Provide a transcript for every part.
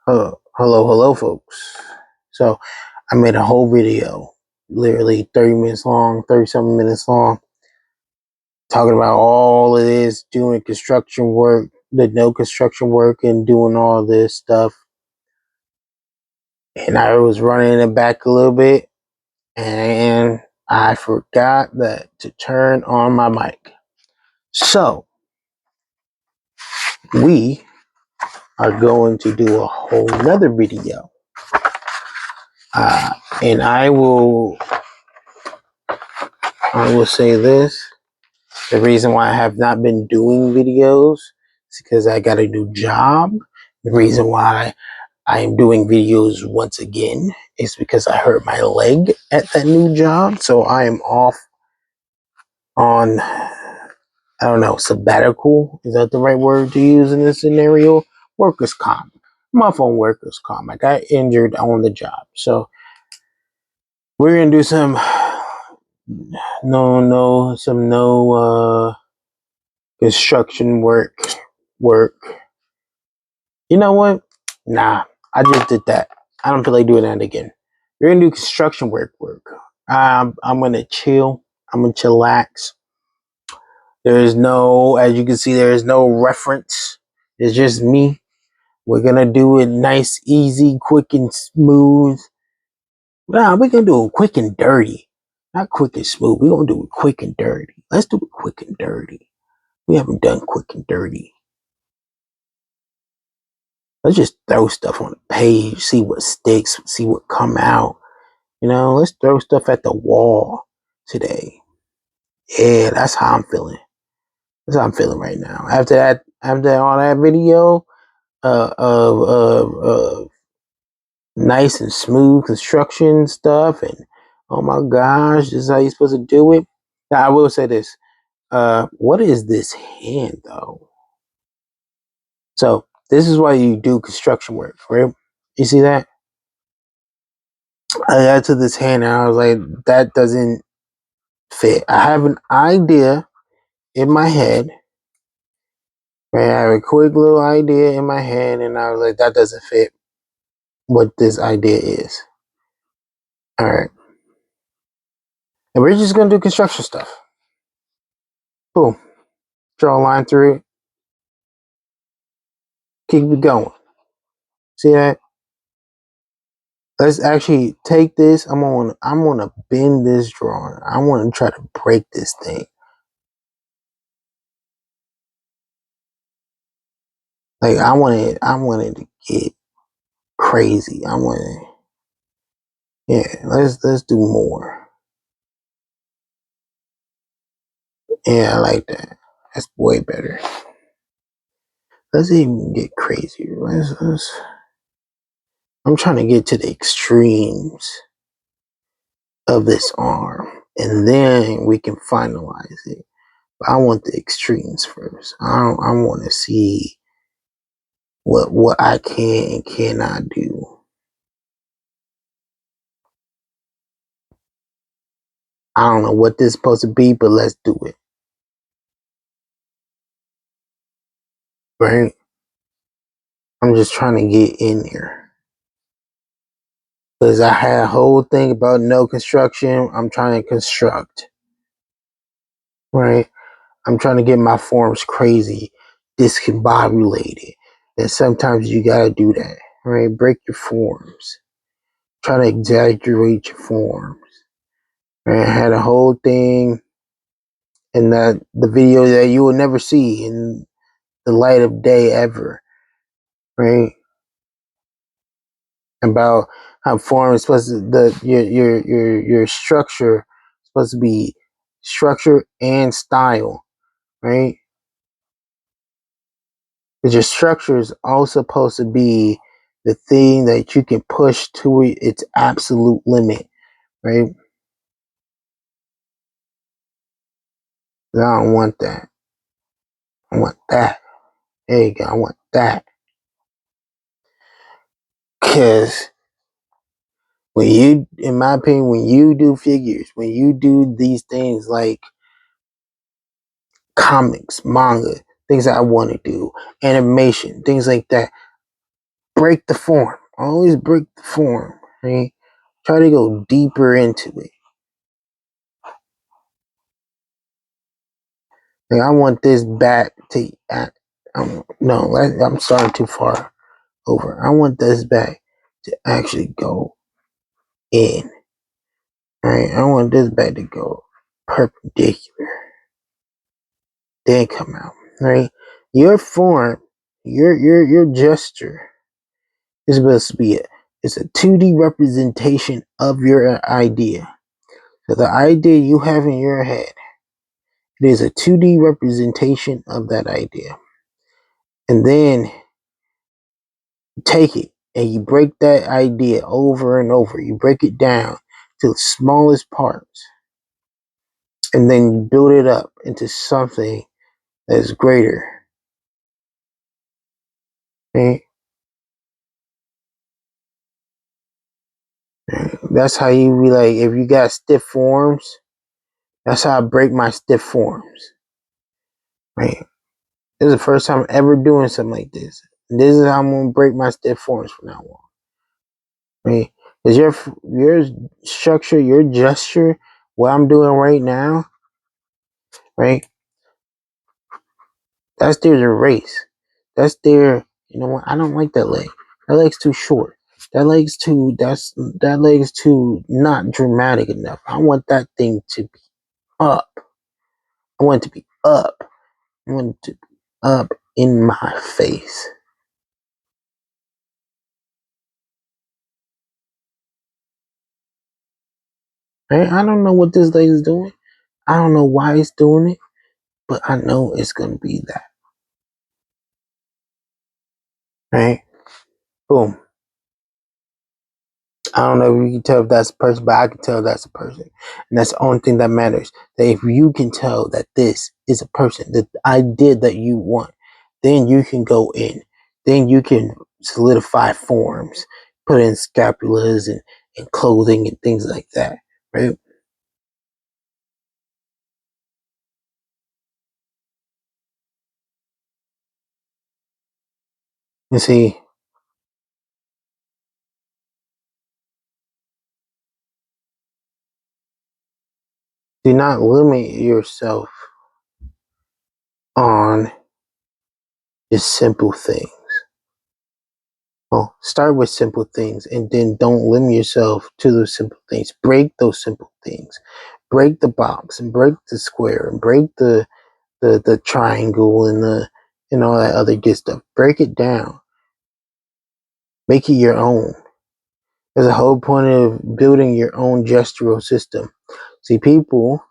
Hello, folks. So, I made a whole video, literally 30 minutes long, 37 minutes long, talking about all of this, doing construction work, the no construction work, and doing all this stuff. And I was running it back a little bit, and I forgot to turn on my mic. So, we are going to do a whole nother video. And I will say this. The reason why I have not been doing videos is because I got a new job. The reason why I am doing videos once again is because I hurt my leg at that new job. So I am off on, I don't know, sabbatical. Is that the right word to use in this scenario? Workers' comp. I'm off on workers' comp. I got injured on the job. So we're going to do some construction work. You know what? Nah, I just did that. I don't feel like doing that again. We're gonna do construction work. I'm gonna chill. I'm gonna chillax. There's no, as you can see, there is no reference. It's just me. We're gonna do it nice, easy, quick, and smooth. Nah, we're gonna do it quick and dirty. Not quick and smooth. We're gonna do it quick and dirty. Let's do it quick and dirty. We haven't done quick and dirty. Let's just throw stuff on the page, see what sticks, see what come out. Let's throw stuff at the wall today. Yeah, that's how I'm feeling. That's how I'm feeling right now. After all that video of nice and smooth construction stuff, and oh my gosh, this is how you're supposed to do it. Now I will say this. What is this hand though? So this is why you do construction work, right? You see that? I got to this hand and I was like, that doesn't fit. I have an idea in my head. Right? I have a quick little idea in my head and I was like, that doesn't fit what this idea is. All right. And we're just going to do construction stuff. Boom. Draw a line through it. Keep it going. See that? Let's actually take this. I'm gonna bend this drawing. I want to try to break this thing. Like I wanted to get crazy. Let's do more. Yeah, I like that. That's way better. Let's even get crazier. I'm trying to get to the extremes of this arm, and then we can finalize it. But I want the extremes first. I want to see what I can and cannot do. I don't know what this is supposed to be, but let's do it. Right? I'm just trying to get in there. Because I had a whole thing about no construction. I'm trying to construct. Right? I'm trying to get my forms crazy, discombobulated. And sometimes you gotta do that. Right? Break your forms. Try to exaggerate your forms. Right? I had a whole thing in the video that you will never see in the light of day ever. Right? About how form is supposed to your structure is supposed to be structure and style, right? Because your structure is all supposed to be the thing that you can push to its absolute limit, right? I don't want that. I want that. There you go. I want that. Because in my opinion, when you do figures, when you do these things like comics, manga, things that I want to do, animation, things like that, break the form. Always break the form. Right? Try to go deeper into it. Like, I want this back to. No, I'm starting too far over. I want this back to actually go in. Right? I want this back to go perpendicular. Then come out. Right? Your form, your gesture is supposed to be it's a 2D representation of your idea. So the idea you have in your head, it is a 2D representation of that idea. And then you take it and you break that idea over and over. You break it down to the smallest parts. And then you build it up into something that's greater. Right? That's how you be like, if you got stiff forms, that's how I break my stiff forms. Right? This is the first time I'm ever doing something like this. This is how I'm gonna break my stiff forms from now on. Right? Because your structure, your gesture, what I'm doing right now, right? That's their race. That's their. You know what? I don't like that leg. That leg's too short. That leg's too not dramatic enough. I want that thing to be up. I want it to be up. I want it to be up in my face. Right? I don't know what this leg is doing. I don't know why it's doing it, but I know it's gonna be that. Right? Boom. I don't know if you can tell if that's a person, but I can tell that's a person. And that's the only thing that matters. That if you can tell that this is a person, the idea that you want, then you can go in. Then you can solidify forms, put in scapulas and clothing and things like that. Right? You see, do not limit yourself on just simple things. Well, start with simple things and then don't limit yourself to those simple things. Break those simple things. Break the box and break the square and break the triangle and all that other good stuff. Break it down. Make it your own. There's a whole point of building your own gestural system. See, people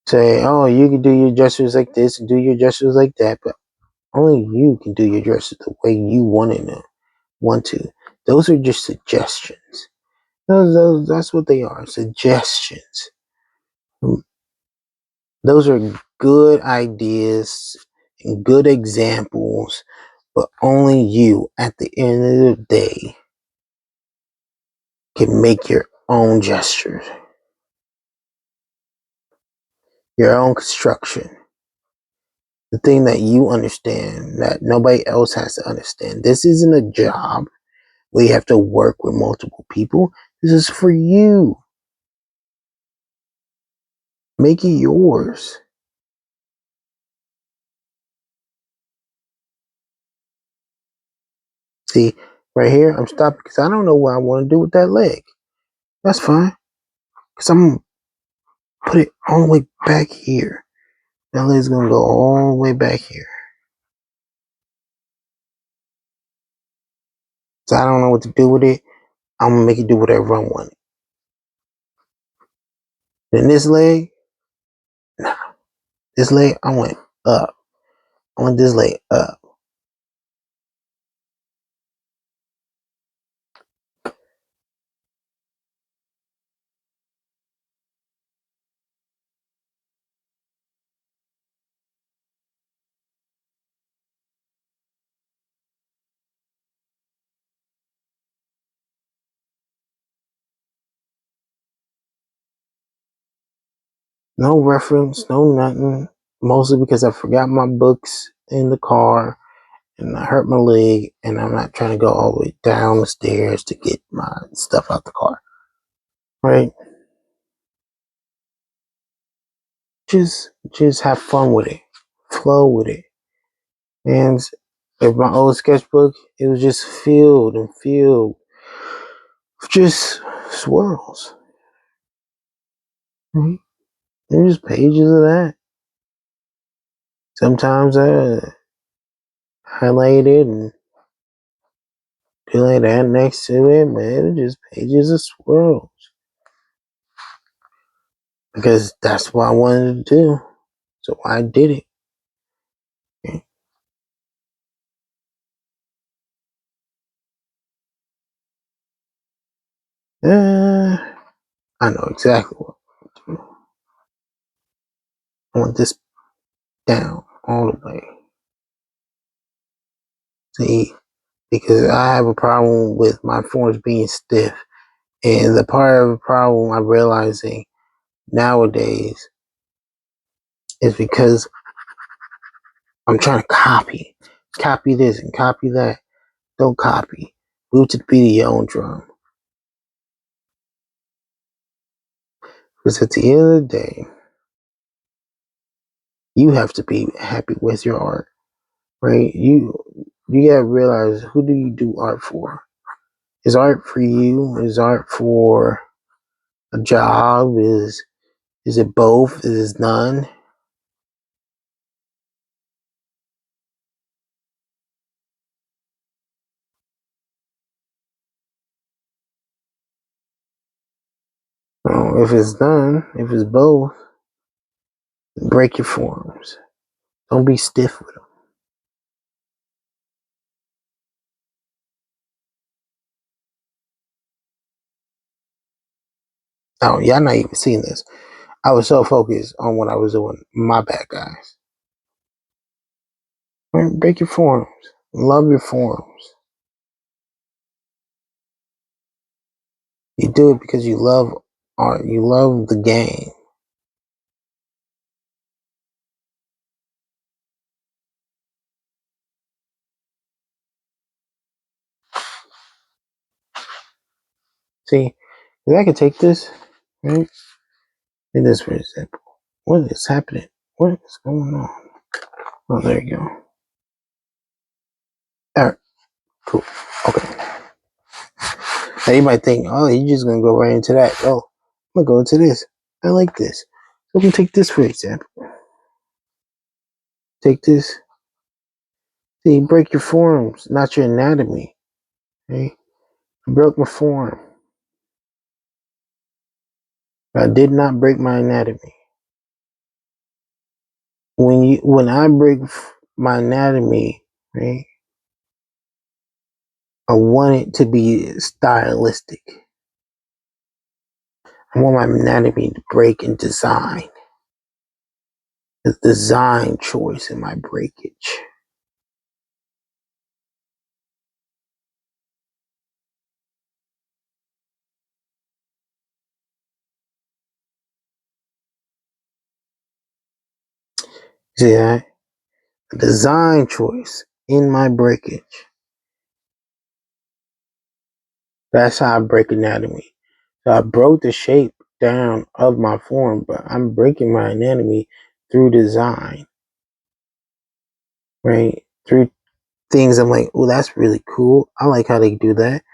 say, oh, you can do your gestures like this and do your gestures like that, but only you can do your gestures the way you want to. Those are just suggestions. That's what they are, suggestions. Those are good ideas and good examples, but only you, at the end of the day, can make your own gestures, your own construction. The thing that you understand that nobody else has to understand. This isn't a job where you have to work with multiple people. This is for you. Make it yours. See, right here, I'm stopping because I don't know what I want to do with that leg. That's fine. Because I'm going to put it all the way back here. That leg's going to go all the way back here. So I don't know what to do with it. I'm going to make it do whatever I want. Then this leg, nah. This leg, I want up. I want this leg up. No reference, no nothing. Mostly because I forgot my books in the car and I hurt my leg, and I'm not trying to go all the way down the stairs to get my stuff out the car. Right? Just have fun with it. Flow with it. And if my old sketchbook, it was just filled with just swirls. Right? There's just pages of that. Sometimes I highlight it and do like that next to it, but it was just pages of swirls. Because that's what I wanted to do. So I did it. Okay. I know exactly what I want to do. I want this down all the way. See, because I have a problem with my forms being stiff. And the part of the problem I'm realizing nowadays is because I'm trying to copy this and copy that. Don't copy. Move to the beat of your own drum. Because at the end of the day, you have to be happy with your art, right? You gotta realize, who do you do art for? Is art for you? Is art for a job? Is it both? Is it none? If it's none, if it's both, break your forms. Don't be stiff with them. Oh, y'all not even seeing this. I was so focused on what I was doing. My bad, guys. Break your forms. Love your forms. You do it because you love art. You love the game. See, if I could take this, right? Take this for example. What is happening? What is going on? Oh, there you go. Alright, cool. Okay. Now you might think, oh, you're just gonna go right into that. Oh, I'm gonna go into this. I like this. So I'm gonna take this for example. Take this. See, break your forms, not your anatomy. Right? I broke my form. I did not break my anatomy. When I break my anatomy, right? I want it to be stylistic. I want my anatomy to break in design. The design choice in my breakage. See that? The design choice in my breakage. That's how I break anatomy. So I broke the shape down of my form, but I'm breaking my anatomy through design. Right? Through things I'm like, oh, that's really cool. I like how they do that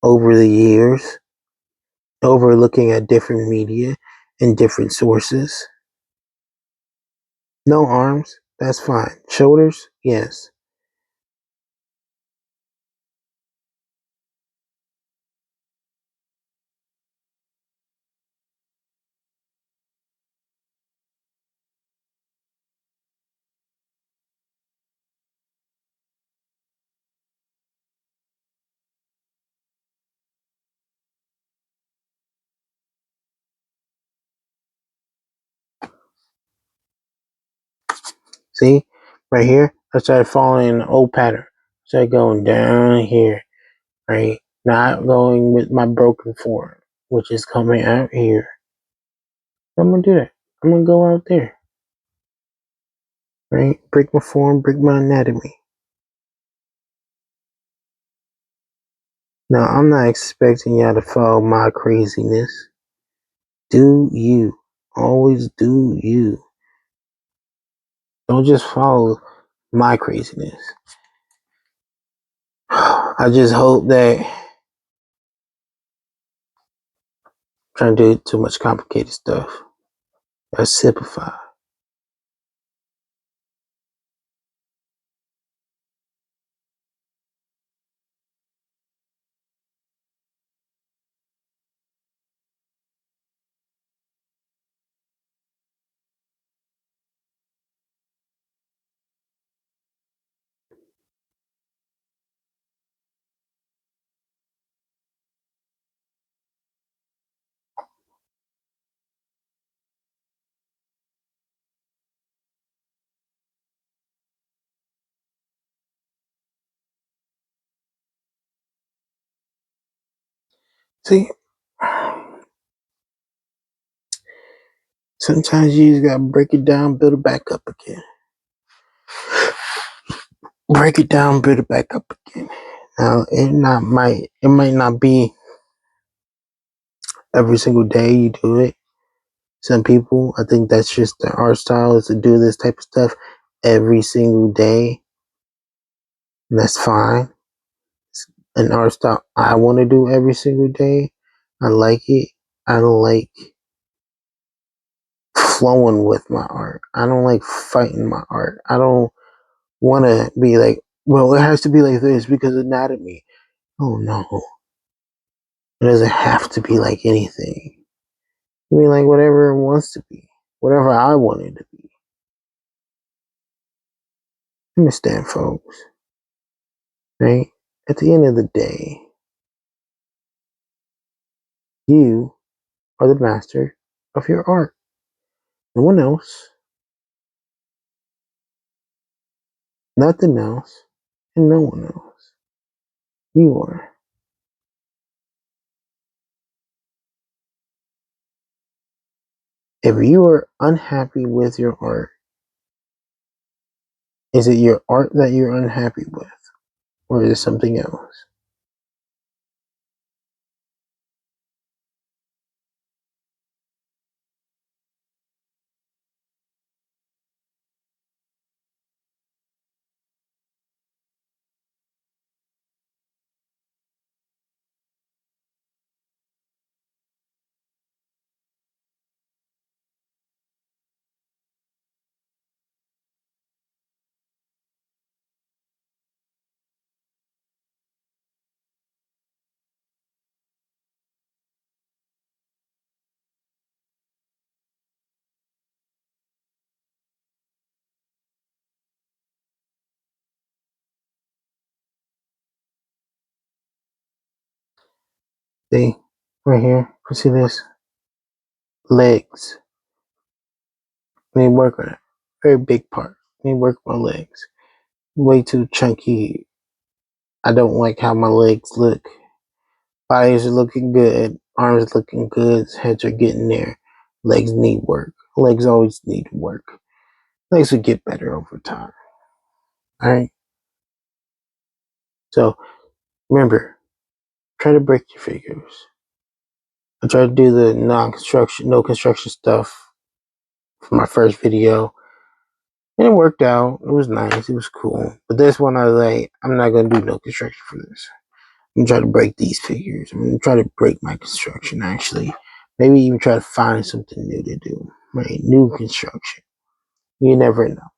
over the years, over looking at different media and different sources. No arms, that's fine. Shoulders, yes. See, right here, I started following an old pattern. Started going down here, right? Not going with my broken form, which is coming out here. I'm gonna do that. I'm gonna go out there, right? Break my form, break my anatomy. Now, I'm not expecting y'all to follow my craziness. Do you. Always do you. Don't just follow my craziness. I just hope that trying to do too much complicated stuff. I simplify. See, sometimes you just gotta break it down, build it back up again. Break it down, build it back up again. Now, it might not be every single day you do it. Some people, I think that's just their art style is to do this type of stuff every single day. And that's fine. It's an art style I want to do every single day. I like it. I don't like flowing with my art. I don't like fighting my art. I don't want to be like, well, it has to be like this because anatomy. Oh no, it doesn't have to be like anything. I mean, like whatever it wants to be, whatever I want it to be. Understand, folks? Right? At the end of the day, you are the master of your art. No one else, nothing else, and no one else. You are. If you are unhappy with your art, is it your art that you're unhappy with, or is it something else? See, right here, you see this? Legs. I need work on it. Very big part. I need work on my legs. Way too chunky. I don't like how my legs look. Bodies are looking good. Arms looking good. Heads are getting there. Legs need work. Legs always need work. Legs will get better over time. Alright? So remember, try to break your figures. I tried to do the non-construction, no construction stuff for my first video. And it worked out. It was nice. It was cool. But this one I was like, I'm not gonna do no construction for this. I'm gonna try to break these figures. I'm gonna try to break my construction actually. Maybe even try to find something new to do. Right? New construction. You never know.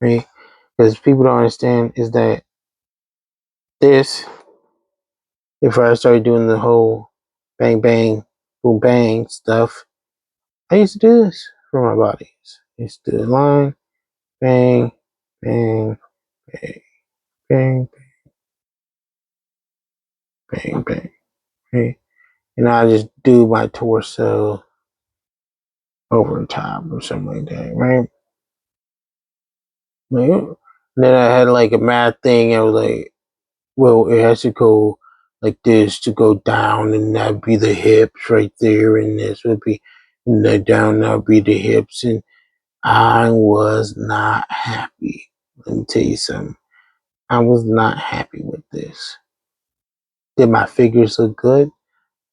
Right? Because people don't understand is that this, if I started doing the whole bang bang, boom bang stuff, I used to do this for my bodies. I used to do a line, bang, bang, bang, bang, bang, bang. Right? And I just do my torso over top or something like that, right? Like, then I had like a math thing. I was like, well, it has to go like this to go down, and that'd be the hips right there, and this would be, and then down that'd be the hips, and I was not happy. Let me tell you something. I was not happy with this. Did my figures look good?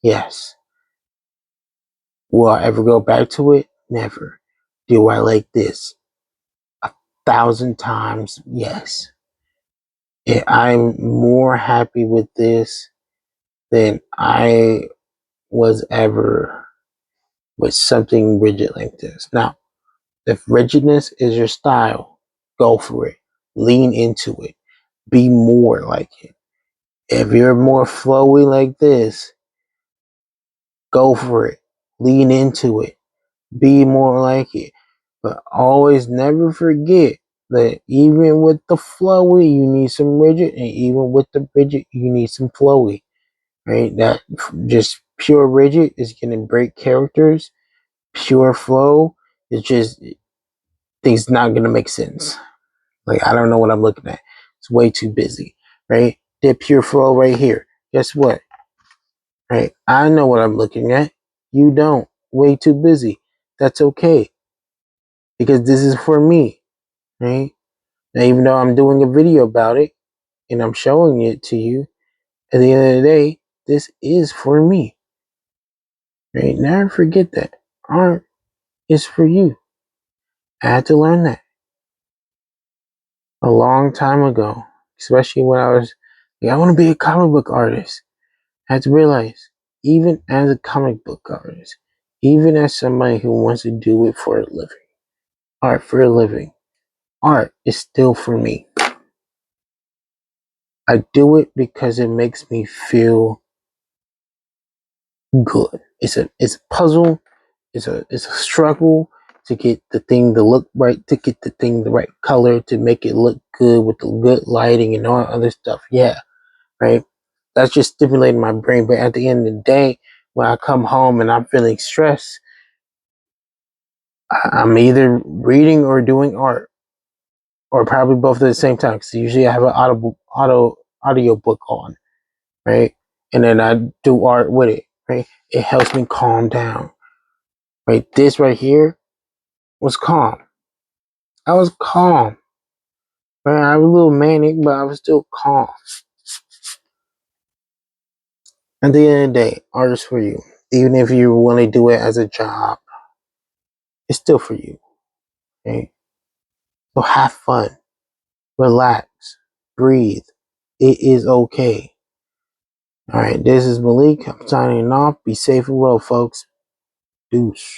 Yes. Will I ever go back to it? Never. Do I like this? 1,000 times yes. I'm more happy with this than I was ever with something rigid like this. Now, if rigidness is your style, go for it. Lean into it. Be more like it. If you're more flowy like this, go for it. Lean into it. Be more like it. But always never forget that even with the flowy, you need some rigid, and even with the rigid, you need some flowy. Right? That just pure rigid is gonna break characters. Pure flow is just things not gonna make sense. Like I don't know what I'm looking at. It's way too busy. Right? That pure flow right here. Guess what? Right? I know what I'm looking at. You don't. Way too busy. That's okay. Because this is for me. Right? Now, even though I'm doing a video about it and I'm showing it to you, at the end of the day, this is for me. Right? Never forget that. Art is for you. I had to learn that a long time ago, especially when I was like, I want to be a comic book artist. I had to realize, even as a comic book artist, even as somebody who wants to do it for a living, art for a living, art is still for me. I do it because it makes me feel good. It's a puzzle. It's a struggle to get the thing to look right, to get the thing the right color, to make it look good with the good lighting and all other stuff. Yeah, right. That's just stimulating my brain. But at the end of the day, when I come home and I'm feeling stressed, I'm either reading or doing art, or probably both at the same time. Because usually I have an audio book on, right, and then I do art with it. Right, it helps me calm down. Right, this right here was calm. I was calm. Right, I was a little manic, but I was still calm. At the end of the day, art is for you. Even if you want to do it as a job, it's still for you. Okay? So have fun, relax, breathe. It is okay. All right, this is Malik. I'm signing off. Be safe and well, folks. Deuce.